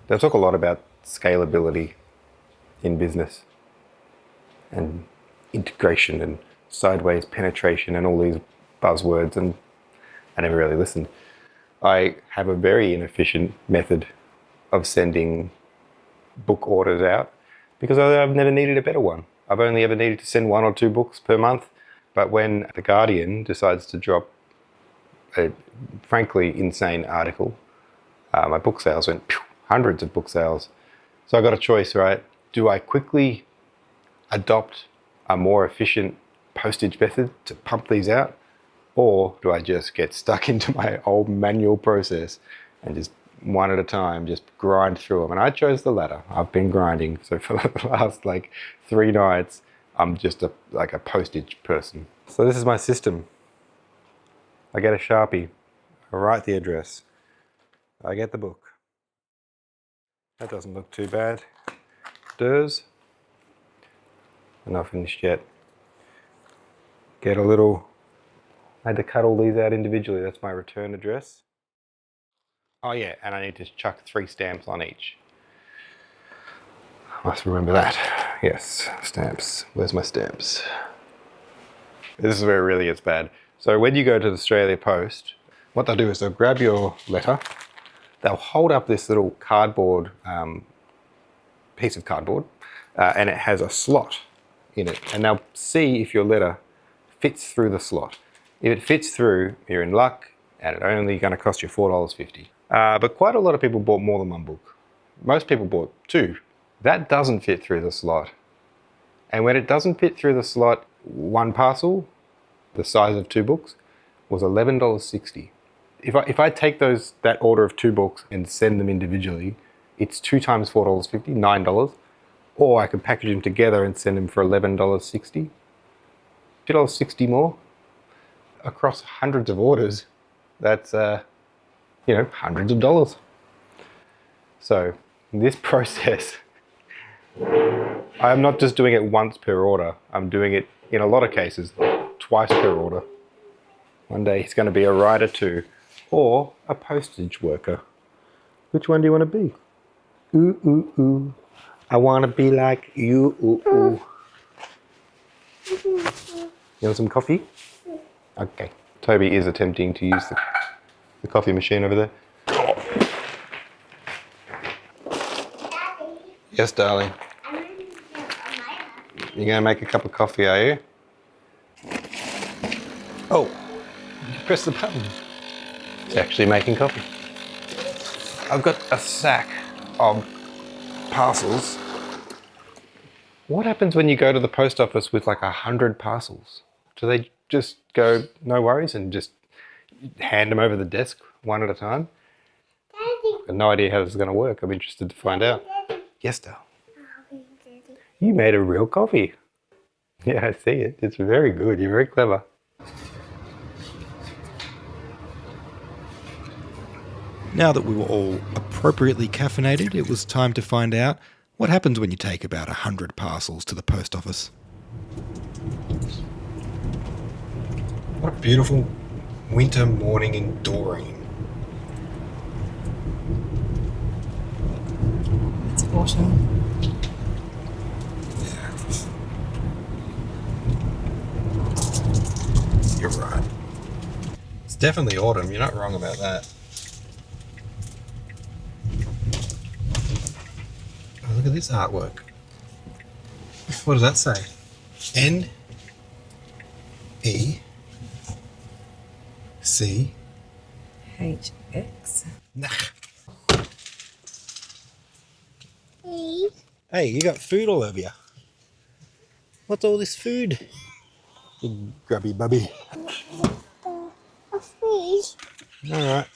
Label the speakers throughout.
Speaker 1: They talk a lot about scalability in business and integration and sideways penetration and all these buzzwords, and I never really listened. I have a very inefficient method of sending book orders out because I've never needed a better one. I've only ever needed to send 1 or 2 books per month. But when The Guardian decides to drop a frankly insane article, my book sales went hundreds of book sales. So I got a choice, right? Do I quickly adopt a more efficient postage method to pump these out? Or do I just get stuck into my old manual process and just one at a time, just grind through them? And I chose the latter. I've been grinding. So for the last 3 nights, I'm just like a postage person. So this is my system. I get a Sharpie. I write the address. I get the book. That doesn't look too bad. Does. I'm not finished yet. Get a little... I had to cut all these out individually. That's my return address. Oh yeah, and I need to chuck 3 stamps on each. I must remember that. Yes, stamps. Where's my stamps? This is where it really gets bad. So when you go to the Australia Post, what they'll do is they'll grab your letter, they'll hold up this little cardboard, piece of cardboard, and it has a slot in it. And they'll see if your letter fits through the slot. If it fits through, you're in luck, and it's only going to cost you $4.50. But quite a lot of people bought more than 1 book. Most people bought 2. That doesn't fit through the slot. And when it doesn't fit through the slot, 1 parcel, the size of 2 books, was $11.60. If I take that order of 2 books and send them individually, it's 2 times $4.50, $9. Or I could package them together and send them for $11.60. $2.60 more. Across hundreds of orders, that's hundreds of dollars. So this process, I'm not just doing it once per order. I'm doing it in a lot of cases twice per order. One day he's going to be a writer too, or a postage worker. Which one do you want to be? Ooh, ooh, ooh. I want to be like you, ooh, ooh. You want some coffee? Okay. Toby is attempting to use the coffee machine over there.
Speaker 2: Daddy.
Speaker 1: Yes, darling.
Speaker 2: I'm going to get a Maya.
Speaker 1: You're going to make a cup of coffee, are you? Oh, press the button. It's actually making coffee. I've got a sack of parcels. What happens when you go to the post office with 100 parcels? Do they just go, no worries, and just hand them over the desk one at a time?
Speaker 2: Daddy.
Speaker 1: I have no idea how this is going to work. I'm interested to find out.
Speaker 2: Daddy.
Speaker 1: Yes, Dal.
Speaker 2: Daddy.
Speaker 1: You made a real coffee. Yeah, I see it. It's very good. You're very clever.
Speaker 3: Now that we were all appropriately caffeinated, it was time to find out what happens when you take about 100 parcels to the post office.
Speaker 1: What a beautiful winter morning in Doreen.
Speaker 4: It's autumn.
Speaker 1: You're right. It's definitely autumn. You're not wrong about that. Oh, look at this artwork. What does that say? N-E-C.
Speaker 4: HX.
Speaker 2: Hey.
Speaker 1: Hey, you got food all over you. What's all this food? You grubby bubby.
Speaker 2: A fish.
Speaker 1: Alright.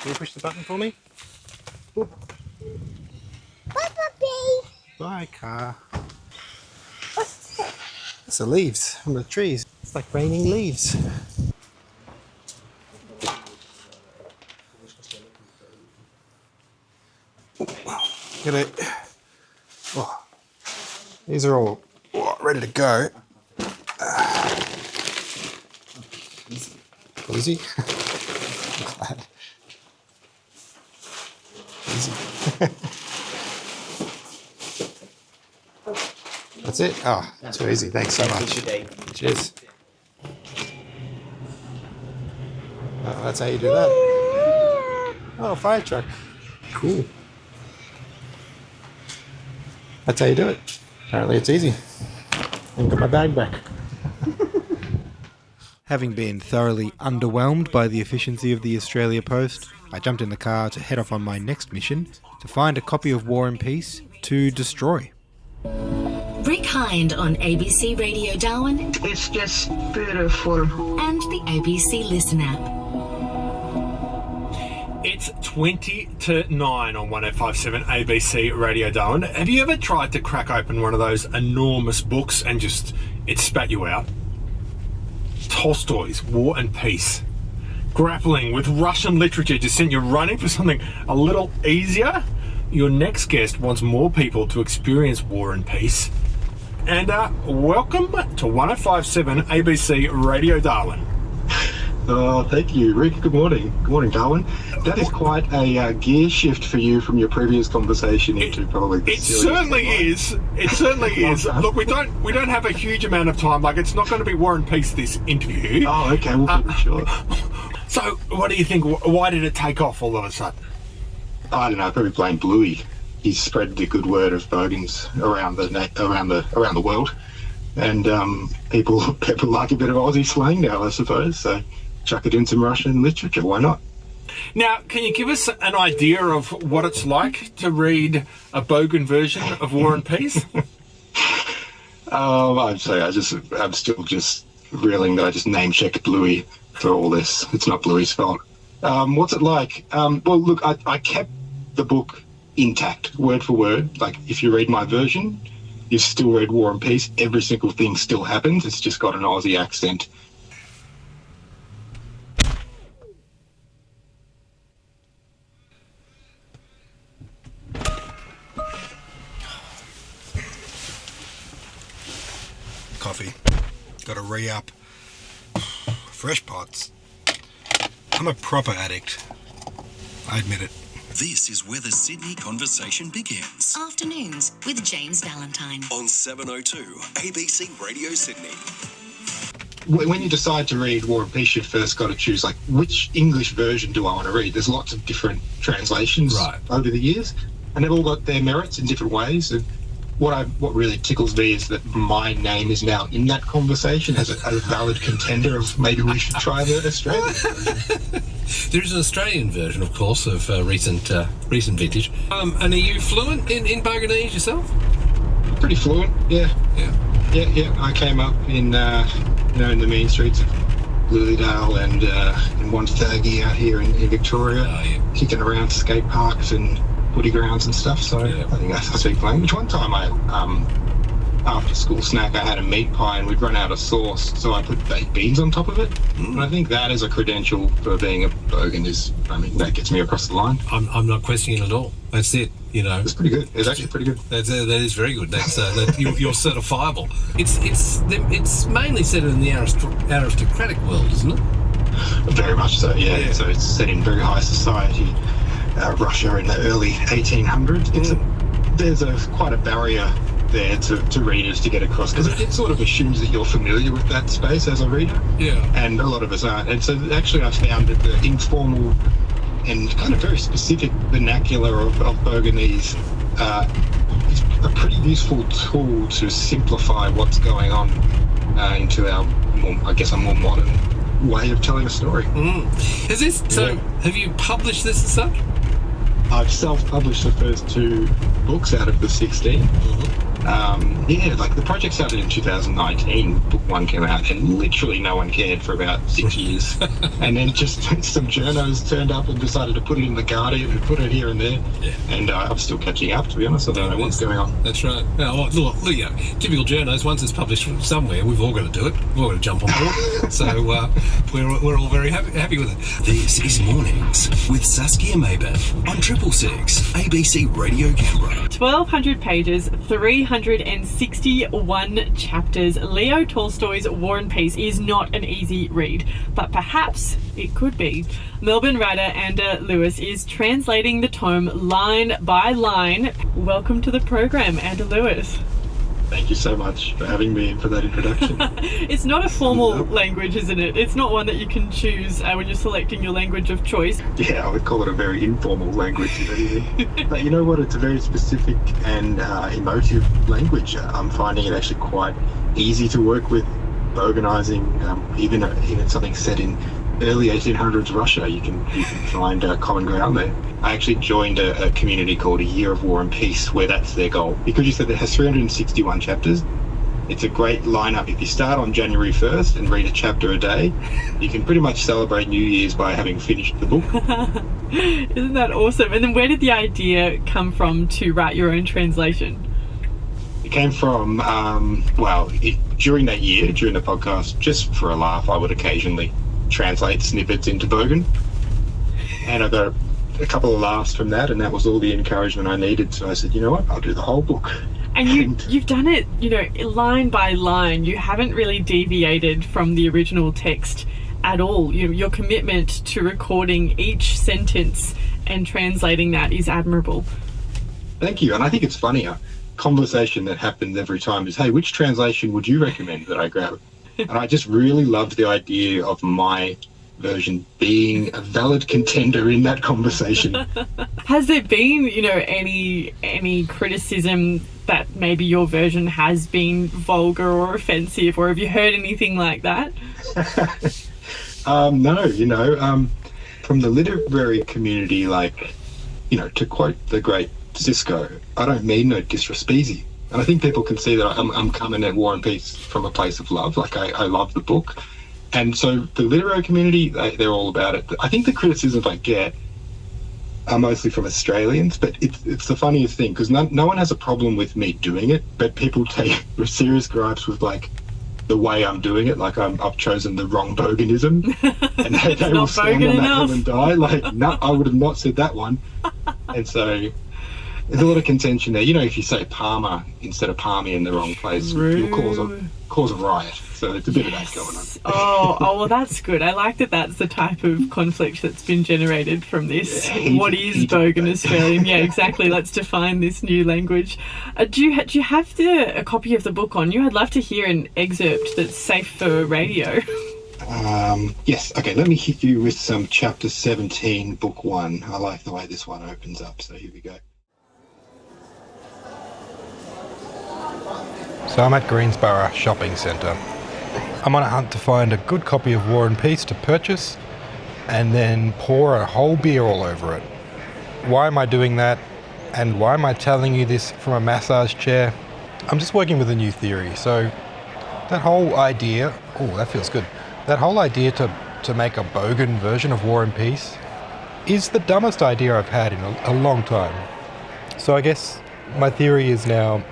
Speaker 1: Can you push the button for me? Oop.
Speaker 2: Puppy.
Speaker 1: Bye, car.
Speaker 2: What's that?
Speaker 1: It's the leaves from the trees. It's like raining leaves. Oh, these are all ready to go. Easy.
Speaker 3: easy. That's it? Oh, too easy. Thanks so much. Cheers. Oh, that's how you do that. Oh, fire truck. Cool. That's how you do it. Apparently it's easy. And got my bag back. Having been thoroughly underwhelmed by the efficiency of the Australia Post, I jumped in the car to head off on my next mission to find a copy of War and Peace to destroy.
Speaker 4: Rick Hind on ABC Radio Darwin.
Speaker 5: It's just beautiful.
Speaker 4: And the ABC Listen app.
Speaker 6: It's 20 to 9 on 1057 ABC Radio Darwin. Have you ever tried to crack open one of those enormous books and just it spat you out? Tolstoy's War and Peace. Grappling with Russian literature just sent you running for something a little easier? Your next guest wants more people to experience War and Peace. And welcome to 1057 ABC Radio Darwin.
Speaker 7: Oh, thank you, Rick. Good morning. Good morning, Darwin. That is quite a gear shift for you from your previous conversation into probably the
Speaker 6: It
Speaker 7: serious
Speaker 6: certainly
Speaker 7: stuff.
Speaker 6: is. It certainly is. Look, we don't have a huge amount of time. Like, it's not going to be War and Peace, this interview.
Speaker 7: Oh, okay. We'll keep it short.
Speaker 6: So, what do you think? Why did it take off all of a sudden?
Speaker 7: I don't know. Probably blame Bluey. He's spread the good word of bogans around the world, and people like a bit of Aussie slang now, I suppose. So, chuck it in some Russian literature. Why not?
Speaker 6: Now, can you give us an idea of what it's like to read a bogan version of War and Peace?
Speaker 7: I'd say I'm still just reeling that I just name-checked Bluey for all this. It's not Bluey's fault. What's it like? Well, look, I kept the book intact, word for word. Like, if you read my version, you've still read War and Peace. Every single thing still happens. It's just got an Aussie accent.
Speaker 3: Coffee. Gotta re-up. Fresh pots. I'm a proper addict. I admit it.
Speaker 8: This is where the Sydney conversation begins.
Speaker 4: Afternoons with James Valentine.
Speaker 8: On 702 ABC Radio Sydney.
Speaker 7: When you decide to read War and Peace, you first got to choose, like, which English version do I want to read? There's lots of different translations over the years, and they've all got their merits in different ways. And what really tickles me is that my name is now in that conversation as a valid contender of maybe we should try the Australian version.
Speaker 9: There is an Australian version, of course, of recent vintage. And are you fluent in Boganese yourself?
Speaker 7: Pretty fluent, yeah. I came up in in the mean streets of Lilydale and in Wonthaggi out here in Victoria, kicking around skate parks and footy grounds and stuff. So I think I speak language. One time after school snack, I had a meat pie and we'd run out of sauce, so I put baked beans on top of it. And I think that is a credential for being a bogan. That gets me across the line.
Speaker 9: I'm not questioning it at all. That's it.
Speaker 7: It's pretty good. It's actually pretty good.
Speaker 9: That is very good. That's you're certifiable. It's mainly set in the aristocratic world, isn't it?
Speaker 7: Very much so. Yeah. So it's set in very high society, Russia in the early 1800s. There's quite a barrier there to readers to get across, because it sort of assumes that you're familiar with that space as a reader. Yeah. And a lot of us aren't. And so actually I found that the informal and kind of very specific vernacular of Boganese is a pretty useful tool to simplify what's going on into our more modern way of telling a story.
Speaker 9: Have you published this as such?
Speaker 7: I've self-published the first 2 books out of the 16. The project started in 2019. Book 1 came out, and literally no one cared for about 6 years. And then just some journos turned up and decided to put it in the Guardian and put it here and there. Yeah. And I'm still catching up, to be honest. I don't know what's going on.
Speaker 9: That's right. Look, typical journos, once it's published from somewhere, we've all got to do it. We've all got to jump on board. So we're all very happy with it.
Speaker 8: This is Mornings with Saskia Maybank on 666 ABC Radio Canberra.
Speaker 10: 1,200 pages, 300 361 chapters. Leo Tolstoy's War and Peace is not an easy read, but perhaps it could be. Melbourne writer Anda Lewis is translating the tome line by line. Welcome to the program, Anda Lewis.
Speaker 7: Thank you so much for having me and for that introduction.
Speaker 10: It's not a formal language, isn't it? It's not one that you can choose when you're selecting your language of choice.
Speaker 7: Yeah, I would call it a very informal language, if anything. But you know what? It's a very specific and emotive language. I'm finding it actually quite easy to work with, boganizing, even something set in early 1800s Russia. You can find common ground there. I actually joined a community called A Year of War and Peace, where that's their goal. Because you said it has 361 chapters, it's a great lineup. If you start on January 1st and read a chapter a day, you can pretty much celebrate New Year's by having finished the book.
Speaker 10: Isn't that awesome? And then where did the idea come from to write your own translation?
Speaker 7: It came from, during that year, during the podcast, just for a laugh, I would occasionally translate snippets into Bogan. And I got a couple of laughs from that, and that was all the encouragement I needed. So I said, you know what, I'll do the whole book.
Speaker 10: And you've done it, line by line. You haven't really deviated from the original text at all. Your commitment to recording each sentence and translating that is admirable.
Speaker 7: Thank you. And I think it's funny, a conversation that happens every time is, hey, which translation would you recommend that I grab? And I just really loved the idea of my version being a valid contender in that conversation.
Speaker 10: Has there been, any criticism that maybe your version has been vulgar or offensive, or have you heard anything like that?
Speaker 7: No, from the literary community, to quote the great Cisco, I don't mean no disrespect. And I think people can see that I'm coming at War and Peace from a place of love. I love the book. And so the literary community, they're all about it. I think the criticisms I get are mostly from Australians, but it's the funniest thing, because no one has a problem with me doing it, but people take serious gripes with the way I'm doing it, I've chosen the wrong boganism, and they will stand on that hill and die. No, I would have not said that one. And so there's a lot of contention there. If you say Palmer instead of Palmy in the wrong place, you'll cause a riot. So it's a bit of that going on.
Speaker 10: Oh, well, that's good. I like that that's the type of conflict that's been generated from this. Yeah, what is Bogan Australian? Yeah, exactly. Let's define this new language. Do you have a copy of the book on you? I'd love to hear an excerpt that's safe for radio.
Speaker 7: Yes. Okay, let me hit you with some chapter 17, book 1. I like the way this one opens up, so here we go.
Speaker 1: So I'm at Greensborough Shopping Centre. I'm on a hunt to find a good copy of War and Peace to purchase and then pour a whole beer all over it. Why am I doing that? And why am I telling you this from a massage chair? I'm just working with a new theory. So that whole idea, that feels good. That whole idea to make a bogan version of War and Peace is the dumbest idea I've had in a long time. So I guess my theory is now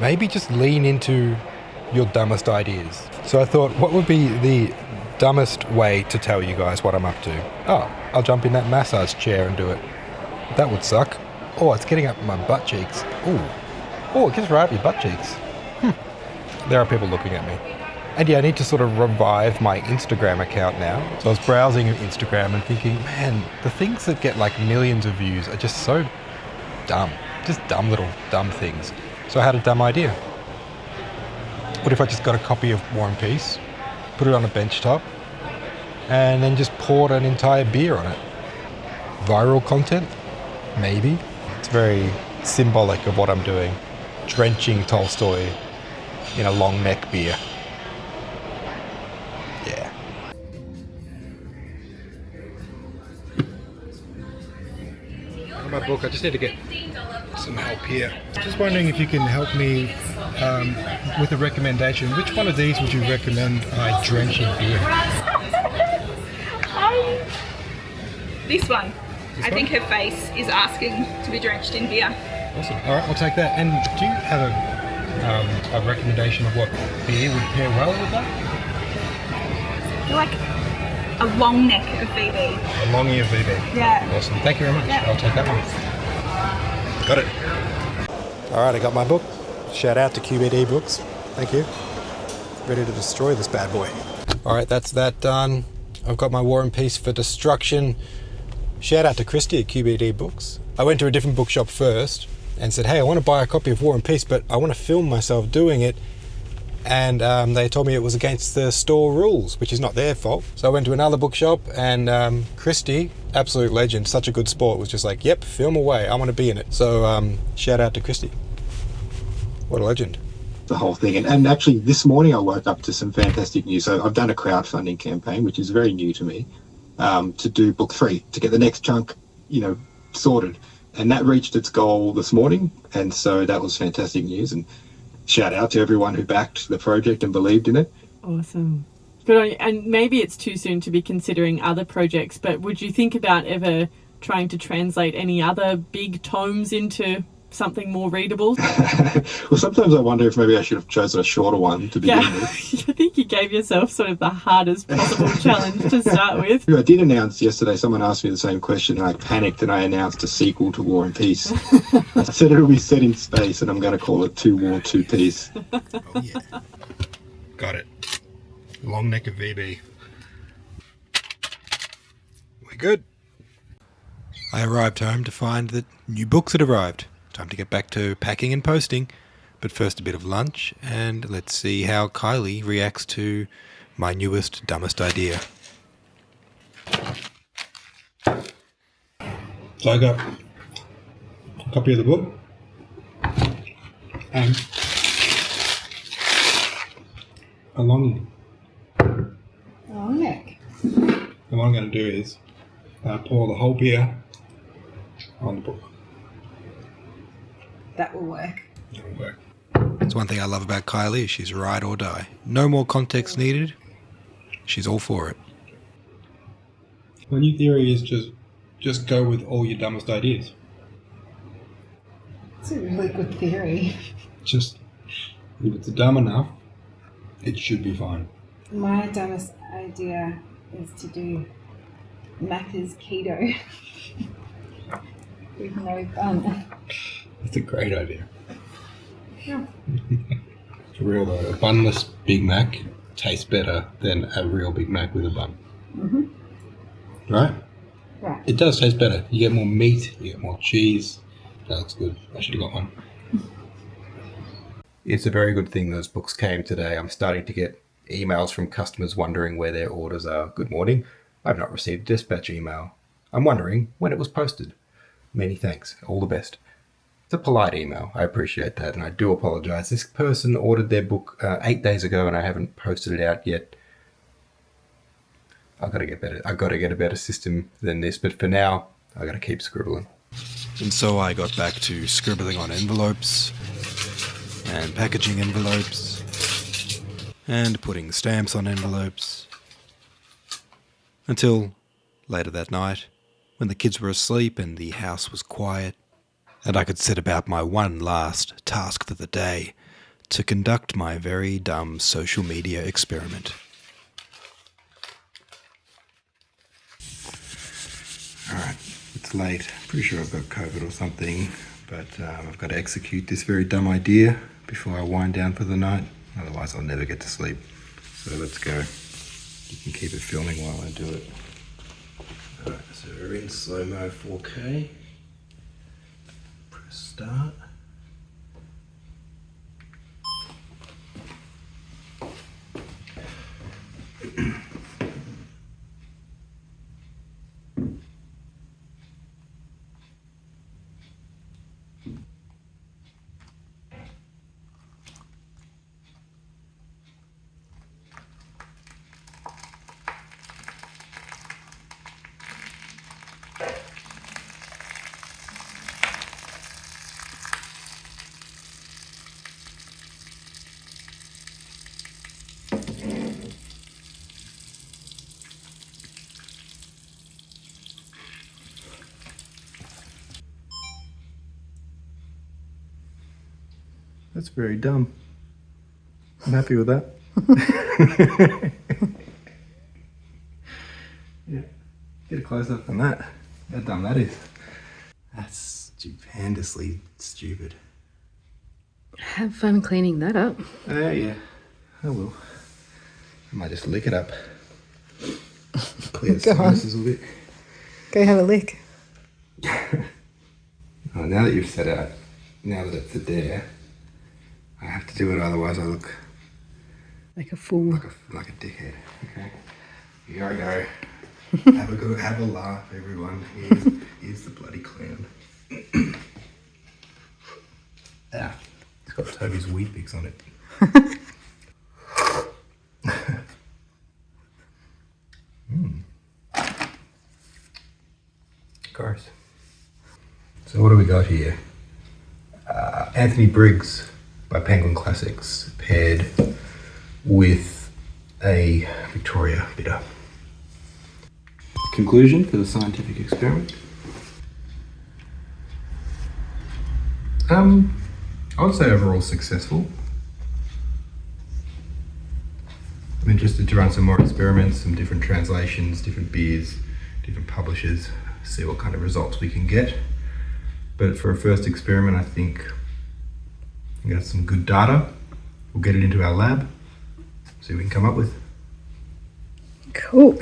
Speaker 1: maybe just lean into your dumbest ideas. So I thought, what would be the dumbest way to tell you guys what I'm up to? I'll jump in that massage chair and do it. That would suck. It's getting up my butt cheeks. It gets right up your butt cheeks. There are people looking at me. And I need to sort of revive my Instagram account now. So I was browsing Instagram and thinking, man, the things that get millions of views are just so dumb. Just dumb things. So I had a dumb idea. What if I just got a copy of War and Peace, put it on a bench top, and then just poured an entire beer on it? Viral content? Maybe. It's very symbolic of what I'm doing. Drenching Tolstoy in a long neck beer. Yeah. My book, I just need to get some help here. Just wondering if you can help me with a recommendation. Which one of these would you recommend I drench in beer?
Speaker 11: This one. I think her face is asking to be drenched in beer.
Speaker 1: Awesome. All right, I'll take that. And do you have a recommendation of what beer would pair well with that?
Speaker 11: I feel like a long neck of VB.
Speaker 1: A long ear VB.
Speaker 11: Yeah.
Speaker 1: Awesome. Thank you very much.
Speaker 11: Yeah.
Speaker 1: I'll take that one. Got it.
Speaker 3: All right, I got my book. Shout out to QBD Books. Thank you. Ready to destroy this bad boy. All right, that's that done. I've got my War and Peace for Destruction. Shout out to Christy at QBD Books. I went to a different bookshop first and said, hey, I want to buy a copy of War and Peace, but I want to film myself doing it. And they told me it was against the store rules, which is not their fault. So I went to another bookshop, and Christy, absolute legend, such a good sport, was just like, yep, film away, I want to be in it. So shout out to Christy. What a legend.
Speaker 7: The whole thing. And actually, this morning I woke up to some fantastic news. So I've done a crowdfunding campaign, which is very new to me, to do book 3, to get the next chunk, sorted. And that reached its goal this morning. And so that was fantastic news. And shout out to everyone who backed the project and believed in it.
Speaker 10: Awesome. Good on you. And maybe it's too soon to be considering other projects, but would you think about ever trying to translate any other big tomes into something more readable?
Speaker 7: Well, sometimes I wonder if maybe I should have chosen a shorter one to begin with.
Speaker 10: I think you gave yourself sort of the hardest possible challenge to start with.
Speaker 7: I did announce yesterday, someone asked me the same question, and I panicked and I announced a sequel to War and Peace. I said it'll be set in space and I'm going to call it 2 War, 2 Peace.
Speaker 3: Oh, yeah. Got it. Long neck of VB. We're good. I arrived home to find that new books had arrived. Time to get back to packing and posting, but first a bit of lunch, and let's see how Kylie reacts to my newest, dumbest idea. So I got a copy of the book, and a long neck. And what I'm going to do is pour the whole beer on the book.
Speaker 12: That will work.
Speaker 3: That'll work. That's one thing I love about Kylie, is she's ride or die. No more context needed. She's all for it. My new theory is just go with all your dumbest ideas.
Speaker 12: It's a really good theory.
Speaker 3: Just, if it's dumb enough, it should be fine.
Speaker 12: My dumbest idea is to do Macca's keto with no bun.
Speaker 3: That's a great idea.
Speaker 12: Yeah.
Speaker 3: For real though, a bunless Big Mac tastes better than a real Big Mac with a bun.
Speaker 12: Mm-hmm.
Speaker 3: Right?
Speaker 12: Right.
Speaker 3: It does taste better. You get more meat, you get more cheese. That looks good. I should have got one. It's a very good thing those books came today. I'm starting to get emails from customers wondering where their orders are. Good morning. I've not received a dispatch email. I'm wondering when it was posted. Many thanks. All the best. It's a polite email. I appreciate that, and I do apologise. This person ordered their book 8 days ago, and I haven't posted it out yet. I've got to get better. I've got to get a better system than this, but for now, I've got to keep scribbling. And so I got back to scribbling on envelopes, and packaging envelopes, and putting stamps on envelopes, until later that night, when the kids were asleep and the house was quiet, and I could set about my one last task for the day, to conduct my very dumb social media experiment. Alright, it's late. Pretty sure I've got COVID or something, but I've got to execute this very dumb idea before I wind down for the night. Otherwise I'll never get to sleep. So let's go. You can keep it filming while I do it. Alright, so we're in slow-mo 4K. Press start. That's very dumb. I'm happy with that. Yeah, get a close up on that. How dumb that is. That's stupendously stupid.
Speaker 10: Have fun cleaning that up.
Speaker 1: Yeah, I will. I might just lick it up. Clear the sinuses a little bit.
Speaker 10: Go have a lick.
Speaker 1: Oh, now that you've said it, now that it's a dare, I have to do it, otherwise I look
Speaker 10: like a fool.
Speaker 1: Like a dickhead. Okay. Here I go. Have a laugh, everyone. Here's the bloody clown. Ah, it's got Toby's weed picks on it. Gross. So what do we got here? Anthony Briggs by Penguin Classics, paired with a Victoria bitter. Conclusion for the scientific experiment. I would say overall successful. I'm interested to run some more experiments, some different translations, different beers, different publishers, see what kind of results we can get. But for a first experiment, I think we got some good data. We'll get it into our lab, see what we can come up with.
Speaker 10: Cool.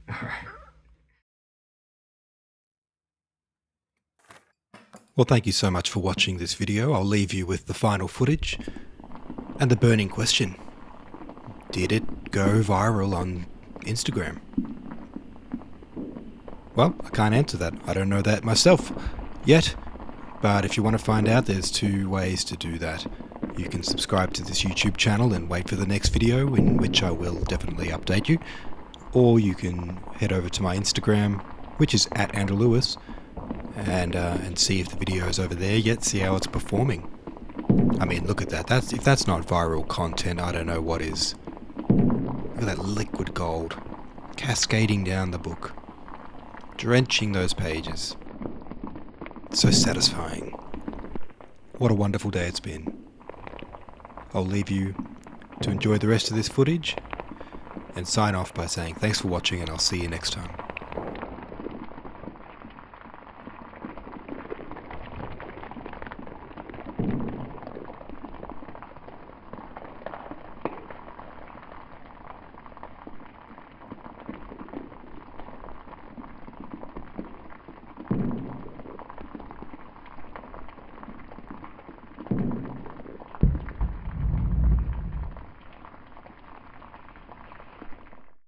Speaker 1: All right.
Speaker 3: Well, thank you so much for watching this video. I'll leave you with the final footage and the burning question. Did it go viral on Instagram? Well, I can't answer that. I don't know that myself yet. But if you want to find out, there's two ways to do that. You can subscribe to this YouTube channel and wait for the next video, in which I will definitely update you. Or you can head over to my Instagram, which is @AndrewLewis, and see if the video is over there yet, see how it's performing. I mean, look at that. If that's not viral content, I don't know what is. Look at that liquid gold cascading down the book, drenching those pages. So satisfying. What a wonderful day it's been. I'll leave you to enjoy the rest of this footage and sign off by saying thanks for watching, and I'll see you next time.